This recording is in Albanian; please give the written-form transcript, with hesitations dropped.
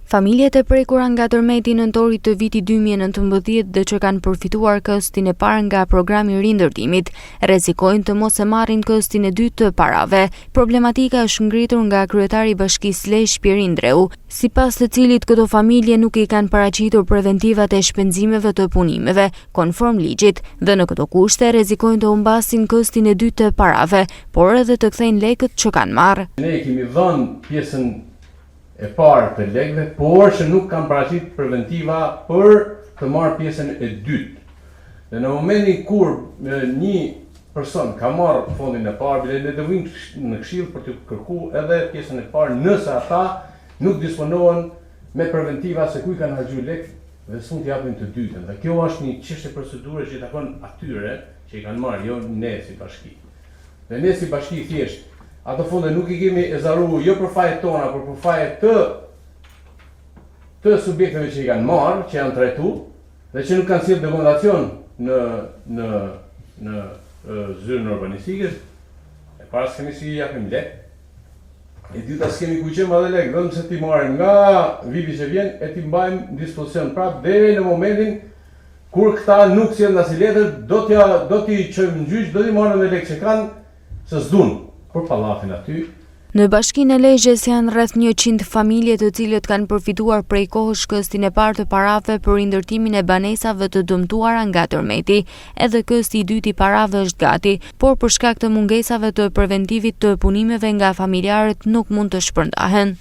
Familjet e prekura nga tërmeti nëntori të vitit 2019 dhe që kanë përfituar këstin e parë nga programi rindërtimit, rrezikojnë të mos e marrin këstin e dytë të parave. Problematika është ngritur nga kryetari i Bashkisë Lezhë Pieri Ndreu, sipas të cilit këto familje nuk i kanë paraqitur preventivat e shpenzimeve të punimeve, konform ligjit, dhe në këto kushte rrezikojnë të humbasin këstin e dytë të parave, por edhe të kthejnë lekët që kanë marrë. Ne kemi dhënë pjesën e parë të lekëve, por që nuk kanë paraqitur preventiva për të marrë pjesën e dytë. Dhe në momentin kur një person ka marrë fondin e parë, bile ne do vinë në këshill për të kërkuar edhe pjesën e parë nëse ata nuk disponohen me preventiva se ku i kanë harxuar lekë dhe s'mund t'i japin të dytën. Dhe kjo është një çështje procedure që i takon atyre që i kanë marrë, jo ne si bashki. Dhe ne si bashki thjesht ato fonde nuk i kemi ezaruar jo për fajet tona, por për fajet të subjekteve që i kanë marrë, që janë trajtuar dhe që nuk kanë sjellë dokumentacion në zyrën urbanistike. E para s'kemi si i japim lekë. E dyta s'kemi ku qenë edhe lekë, vetëm se ti marrim nga viti që vjen e ti mbajmë në dispozicion prapë deri në momentin kur këta nuk sjellin asnjë letër, do t'i çojmë në gjyq, do t'i marrim me lekë që kanë, se s'duan. Në Bashkinë e Lezhës janë rreth 100 familje të cilët kanë përfituar prej kohësh këstin e parë të parave për rindërtimin e banesave të dëmtuara nga tërmeti. Edhe kësti i dytë i parave është gati, por për shkak të mungesave të preventivit të punimeve nga familjarët nuk mund të shpërndahen.